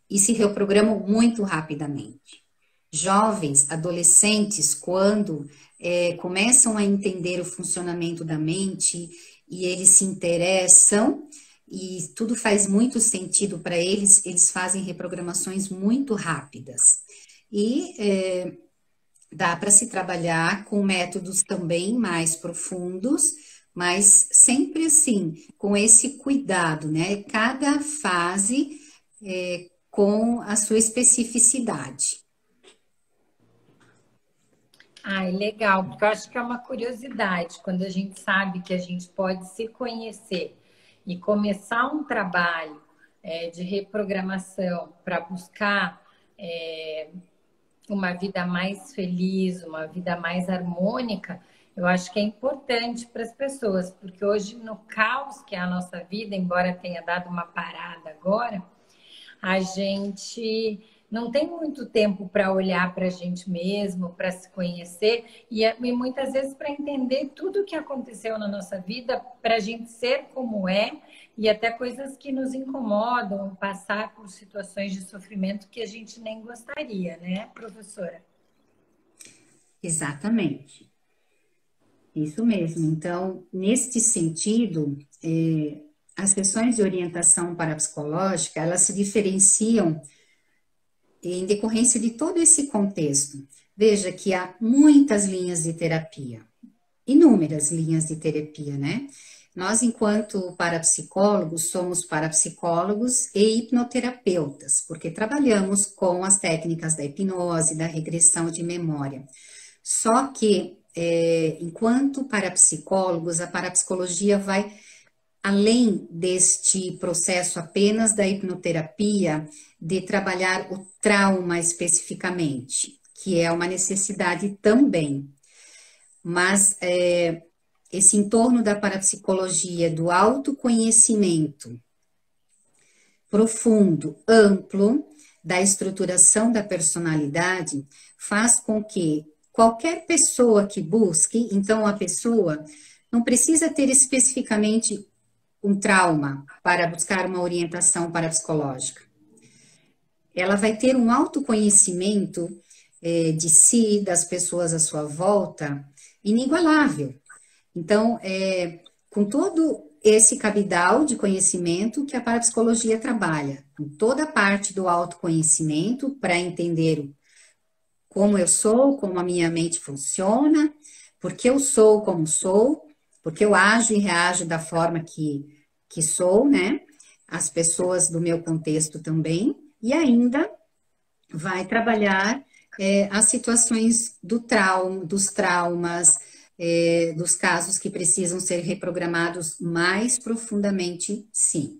e se reprogramam muito rapidamente. Jovens, adolescentes, quando começam a entender o funcionamento da mente e eles se interessam, e tudo faz muito sentido para eles, eles fazem reprogramações muito rápidas. E dá para se trabalhar com métodos também mais profundos, mas sempre assim, com esse cuidado, né? Cada fase com a sua especificidade. Ai, legal, porque eu acho que é uma curiosidade quando a gente sabe que a gente pode se conhecer e começar um trabalho de reprogramação para buscar uma vida mais feliz, uma vida mais harmônica. Eu acho que é importante para as pessoas, porque hoje, no caos que é a nossa vida, embora tenha dado uma parada agora, a gente não tem muito tempo para olhar para a gente mesmo, para se conhecer e muitas vezes para entender tudo o que aconteceu na nossa vida, para a gente ser como é e até coisas que nos incomodam, passar por situações de sofrimento que a gente nem gostaria, né, professora? Exatamente. Isso mesmo. Então, neste sentido, as sessões de orientação parapsicológica, elas se diferenciam em decorrência de todo esse contexto. Veja que há muitas linhas de terapia, inúmeras linhas de terapia, né? Nós, enquanto parapsicólogos, somos parapsicólogos e hipnoterapeutas, porque trabalhamos com as técnicas da hipnose, da regressão de memória. Só que, enquanto parapsicólogos, a parapsicologia vai além deste processo apenas da hipnoterapia, de trabalhar o trauma especificamente, que é uma necessidade também. Mas esse entorno da parapsicologia, do autoconhecimento profundo, amplo, da estruturação da personalidade faz com que qualquer pessoa que busque, então a pessoa não precisa ter especificamente um trauma para buscar uma orientação parapsicológica. Ela vai ter um autoconhecimento de si, das pessoas à sua volta, inigualável. Então, com todo esse cabidal de conhecimento que a parapsicologia trabalha, com toda a parte do autoconhecimento para entender como eu sou, como a minha mente funciona, por que eu sou como sou, porque eu ajo e reajo da forma que sou, né? As pessoas do meu contexto também, e ainda vai trabalhar as situações dos traumas, dos casos que precisam ser reprogramados mais profundamente, sim.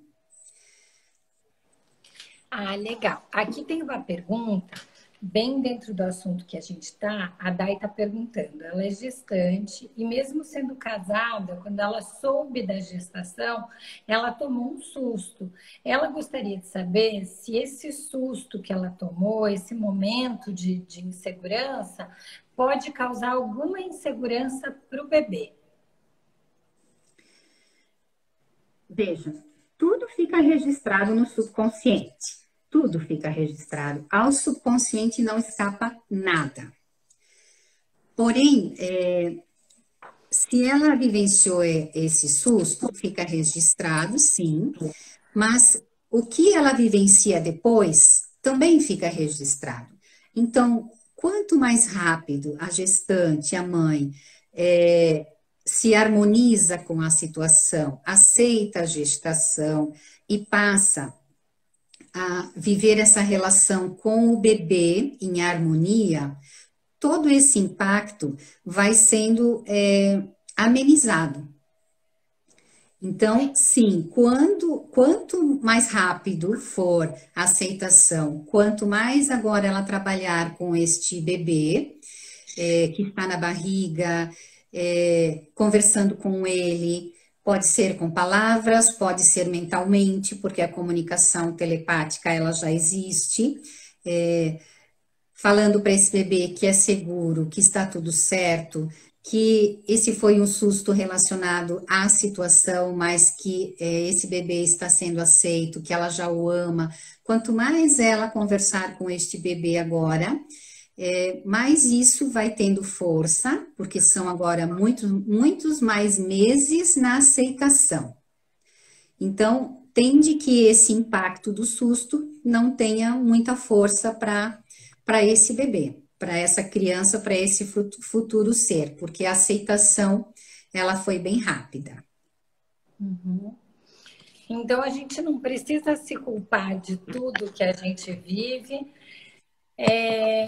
Ah, legal. Aqui tem uma pergunta, bem dentro do assunto que a gente está, a Dai está perguntando. Ela é gestante e mesmo sendo casada, quando ela soube da gestação, ela tomou um susto. Ela gostaria de saber se esse susto que ela tomou, esse momento de insegurança, pode causar alguma insegurança para o bebê. Veja, tudo fica registrado no subconsciente. Tudo fica registrado. Ao subconsciente não escapa nada. Porém, se ela vivenciou esse susto, fica registrado, sim, mas o que ela vivencia depois também fica registrado. Então, quanto mais rápido a gestante, a mãe, se harmoniza com a situação, aceita a gestação e passa a viver essa relação com o bebê em harmonia, todo esse impacto vai sendo amenizado. Então, sim, quanto mais rápido for a aceitação, quanto mais agora ela trabalhar com este bebê que está na barriga, conversando com ele, pode ser com palavras, pode ser mentalmente, porque a comunicação telepática ela já existe, falando para esse bebê que é seguro, que está tudo certo, que esse foi um susto relacionado à situação, mas que esse bebê está sendo aceito, que ela já o ama. Quanto mais ela conversar com este bebê agora, mais isso vai tendo força, porque são agora muitos mais meses na aceitação. Então, tende que esse impacto do susto não tenha muita força para esse bebê, para essa criança, para esse futuro ser, porque a aceitação, ela foi bem rápida. Uhum. Então, a gente não precisa se culpar de tudo que a gente vive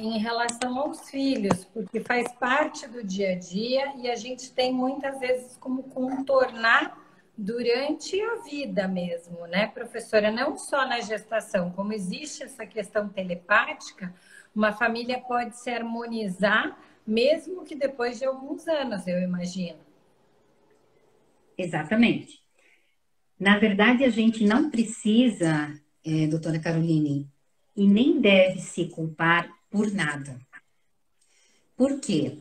em relação aos filhos, porque faz parte do dia a dia e a gente tem muitas vezes como contornar durante a vida mesmo, né, professora? Não só na gestação, como existe essa questão telepática, uma família pode se harmonizar, mesmo que depois de alguns anos, eu imagino. Exatamente. Na verdade, a gente não precisa, doutora Caroline, e nem deve se culpar por nada. Por quê?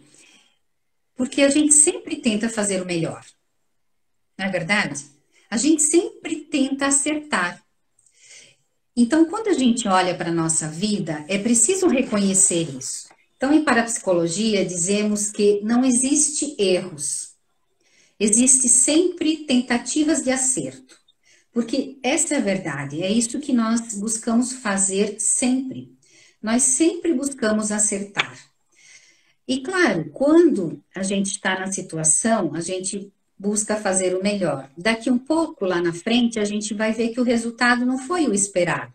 Porque a gente sempre tenta fazer o melhor. Não é verdade? A gente sempre tenta acertar. Então, quando a gente olha para a nossa vida, é preciso reconhecer isso. Então, em parapsicologia, dizemos que não existe erros. Existe sempre tentativas de acerto. Porque essa é a verdade, é isso que nós buscamos fazer sempre. Nós sempre buscamos acertar. E claro, quando a gente está na situação, a gente busca fazer o melhor. Daqui um pouco lá na frente, a gente vai ver que o resultado não foi o esperado.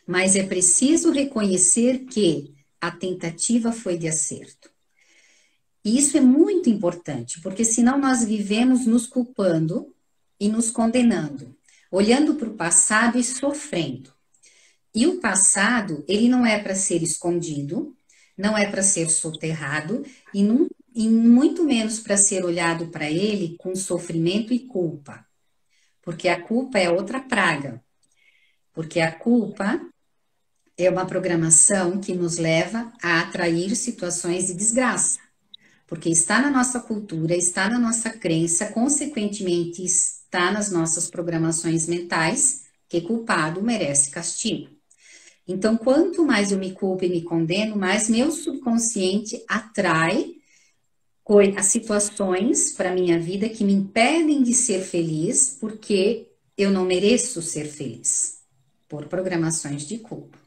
Mas é preciso reconhecer que a tentativa foi de acerto. E isso é muito importante, porque senão nós vivemos nos culpando e nos condenando, olhando para o passado e sofrendo. E o passado, ele não é para ser escondido, não é para ser soterrado e muito menos para ser olhado para ele com sofrimento e culpa. Porque a culpa é outra praga. Porque a culpa é uma programação que nos leva a atrair situações de desgraça, porque está na nossa cultura, está na nossa crença, consequentemente está nas nossas programações mentais, que culpado merece castigo. Então, quanto mais eu me culpo e me condeno, mais meu subconsciente atrai as situações para minha vida que me impedem de ser feliz, porque eu não mereço ser feliz, por programações de culpa.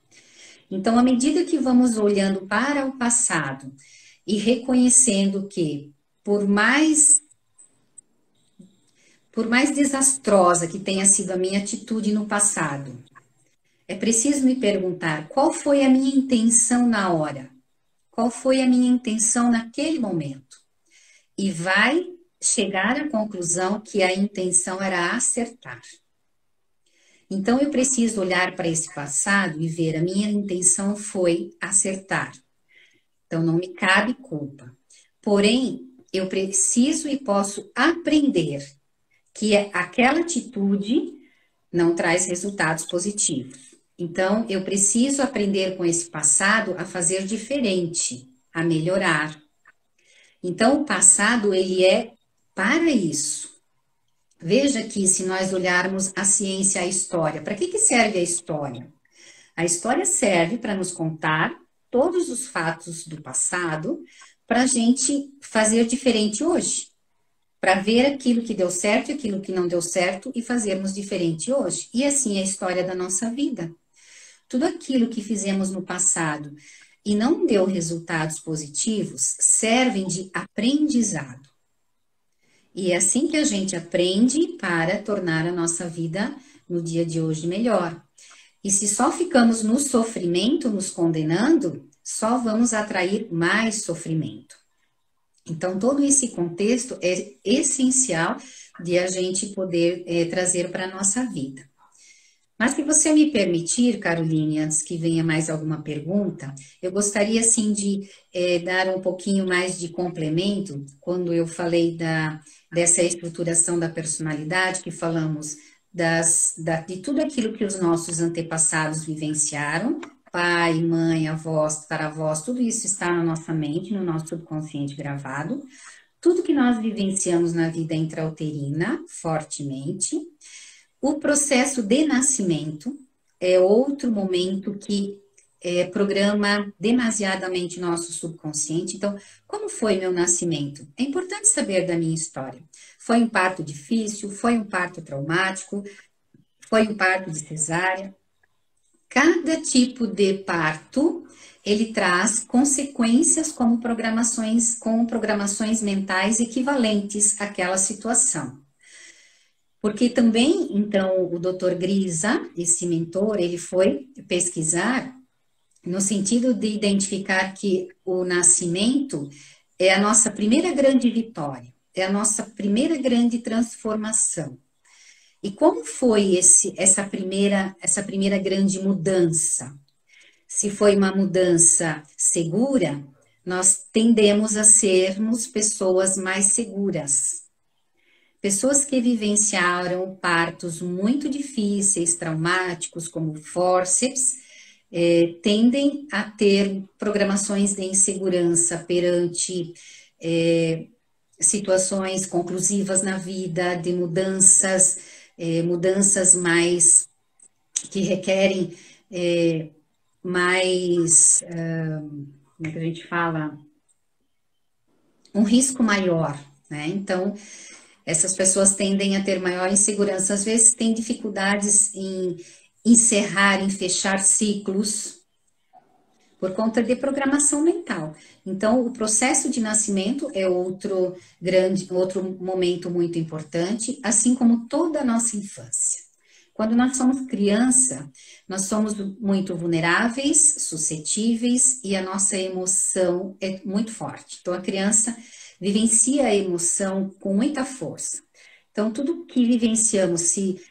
Então, à medida que vamos olhando para o passado e reconhecendo que, por mais desastrosa que tenha sido a minha atitude no passado, é preciso me perguntar qual foi a minha intenção na hora, qual foi a minha intenção naquele momento. E vai chegar à conclusão que a intenção era acertar. Então, eu preciso olhar para esse passado e ver a minha intenção foi acertar. Então, não me cabe culpa. Porém, eu preciso e posso aprender que aquela atitude não traz resultados positivos. Então, eu preciso aprender com esse passado a fazer diferente, a melhorar. Então, o passado, ele é para isso. Veja que se nós olharmos a ciência, a história, para que serve a história? A história serve para nos contar todos os fatos do passado, para a gente fazer diferente hoje. Para ver aquilo que deu certo e aquilo que não deu certo e fazermos diferente hoje. E assim é a história da nossa vida. Tudo aquilo que fizemos no passado e não deu resultados positivos, servem de aprendizado. E é assim que a gente aprende para tornar a nossa vida no dia de hoje melhor. E se só ficamos no sofrimento, nos condenando, só vamos atrair mais sofrimento. Então, todo esse contexto é essencial de a gente poder trazer para a nossa vida. Mas se você me permitir, Caroline, antes que venha mais alguma pergunta, eu gostaria, assim, de dar um pouquinho mais de complemento, quando eu falei dessa estruturação da personalidade, que falamos de tudo aquilo que os nossos antepassados vivenciaram, pai, mãe, avós, taravós, tudo isso está na nossa mente, no nosso subconsciente gravado, tudo que nós vivenciamos na vida intrauterina, fortemente. O processo de nascimento é outro momento que programa demasiadamente nosso subconsciente. Então, como foi meu nascimento? É importante saber da minha história. Foi um parto difícil? Foi um parto traumático? Foi um parto de cesárea? Cada tipo de parto, ele traz consequências com programações mentais equivalentes àquela situação. Porque também, então, o Dr. Grisa, esse mentor, ele foi pesquisar no sentido de identificar que o nascimento é a nossa primeira grande vitória, é a nossa primeira grande transformação. E como foi essa primeira grande mudança? Se foi uma mudança segura, nós tendemos a sermos pessoas mais seguras. Pessoas que vivenciaram partos muito difíceis, traumáticos, como fórceps, tendem a ter programações de insegurança perante situações conclusivas na vida, de mudanças mais que requerem mais, como é que a gente fala? Um risco maior, né? Então, essas pessoas tendem a ter maior insegurança, às vezes têm dificuldades em encerrar, em fechar ciclos, por conta de programação mental. Então, o processo de nascimento é outro momento muito importante, assim como toda a nossa infância. Quando nós somos criança, nós somos muito vulneráveis, suscetíveis e a nossa emoção é muito forte. Então, a criança vivencia a emoção com muita força. Então, tudo que vivenciamos, se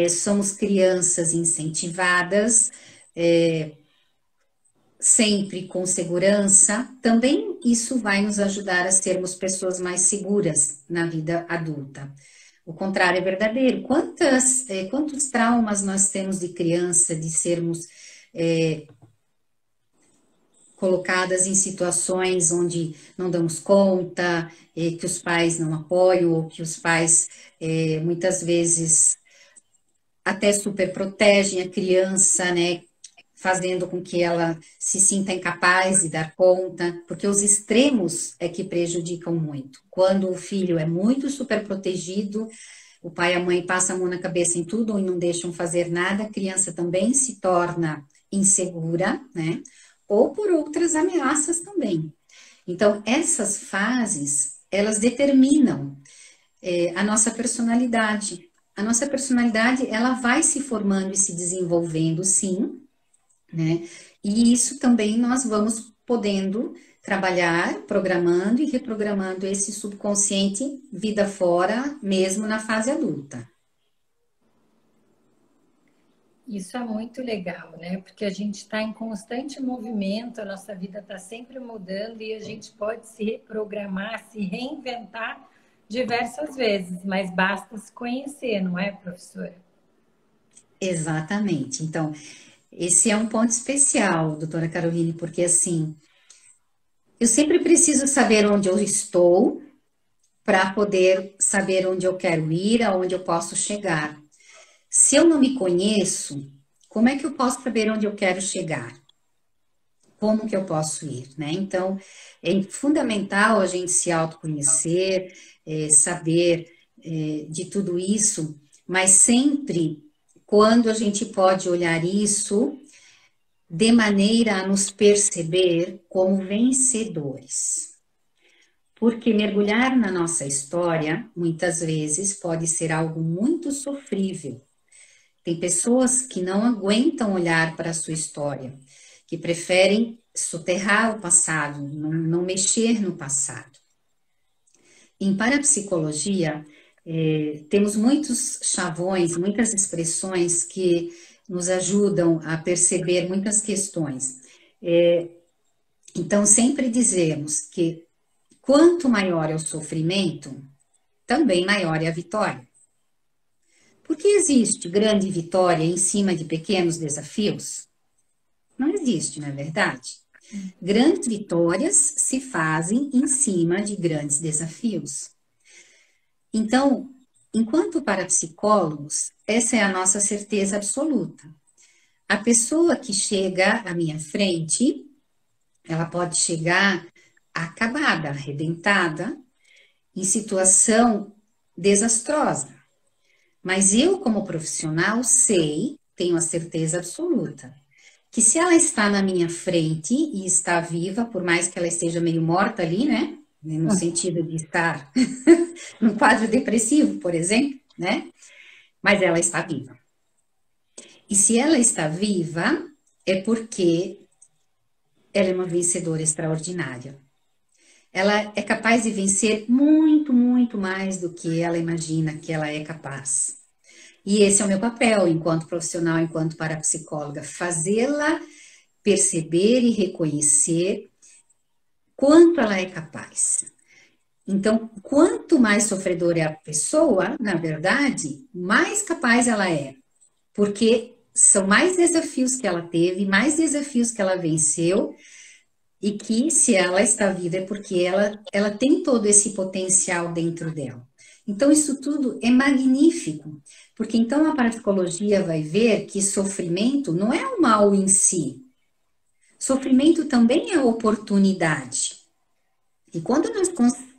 somos crianças incentivadas, sempre com segurança, também isso vai nos ajudar a sermos pessoas mais seguras na vida adulta. O contrário é verdadeiro. Quantos traumas nós temos de criança, de sermos colocadas em situações onde não damos conta, que os pais não apoiam, ou que os pais muitas vezes até super protegem a criança, né? Fazendo com que ela se sinta incapaz de dar conta, porque os extremos é que prejudicam muito. Quando o filho é muito super protegido, o pai e a mãe passam a mão na cabeça em tudo e não deixam fazer nada, a criança também se torna insegura, né? Ou por outras ameaças também. Então, essas fases, elas determinam a nossa personalidade. A nossa personalidade, ela vai se formando e se desenvolvendo, sim, né? E isso também nós vamos podendo trabalhar, programando e reprogramando esse subconsciente vida fora, mesmo na fase adulta. Isso é muito legal, né? Porque a gente está em constante movimento, a nossa vida está sempre mudando e a gente pode se reprogramar, se reinventar diversas vezes, mas basta se conhecer, não é, professora? Exatamente. Então, esse é um ponto especial, doutora Caroline, porque assim, eu sempre preciso saber onde eu estou para poder saber onde eu quero ir, aonde eu posso chegar. Se eu não me conheço, como é que eu posso saber onde eu quero chegar? Como que eu posso ir, né? Então, é fundamental a gente se autoconhecer, saber de tudo isso, mas sempre quando a gente pode olhar isso de maneira a nos perceber como vencedores. Porque mergulhar na nossa história, muitas vezes, pode ser algo muito sofrível. Tem pessoas que não aguentam olhar para a sua história, que preferem soterrar o passado, não mexer no passado. Em parapsicologia, temos muitos chavões, muitas expressões que nos ajudam a perceber muitas questões. Então, sempre dizemos que quanto maior é o sofrimento, também maior é a vitória. Porque existe grande vitória em cima de pequenos desafios? Não existe, não é verdade? Grandes vitórias se fazem em cima de grandes desafios. Então, enquanto parapsicólogos, essa é a nossa certeza absoluta. A pessoa que chega à minha frente, ela pode chegar acabada, arrebentada, em situação desastrosa. Mas eu, como profissional, sei, tenho a certeza absoluta, que se ela está na minha frente e está viva, por mais que ela esteja meio morta ali, né? No sentido de estar num quadro depressivo, por exemplo, né? Mas ela está viva. E se ela está viva, é porque ela é uma vencedora extraordinária. Ela é capaz de vencer muito, muito mais do que ela imagina que ela é capaz. E esse é o meu papel enquanto profissional, enquanto parapsicóloga, fazê-la perceber e reconhecer quanto ela é capaz. Então, quanto mais sofredora é a pessoa, na verdade, mais capaz ela é. Porque são mais desafios que ela teve, mais desafios que ela venceu, e que se ela está viva é porque ela tem todo esse potencial dentro dela. Então, isso tudo é magnífico, porque então a parapsicologia vai ver que sofrimento não é o mal em si. Sofrimento também é oportunidade. E quando nós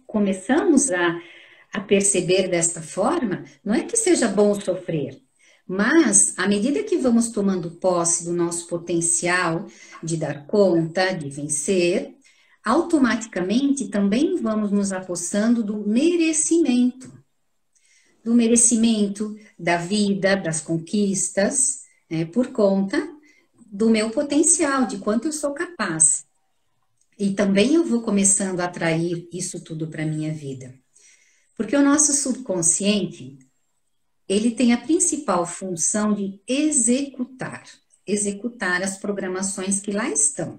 começamos a perceber desta forma, não é que seja bom sofrer, mas à medida que vamos tomando posse do nosso potencial de dar conta, de vencer, automaticamente também vamos nos apossando do merecimento da vida, das conquistas, né, por conta do meu potencial, de quanto eu sou capaz. E também eu vou começando a atrair isso tudo para a minha vida. Porque o nosso subconsciente, ele tem a principal função de executar as programações que lá estão.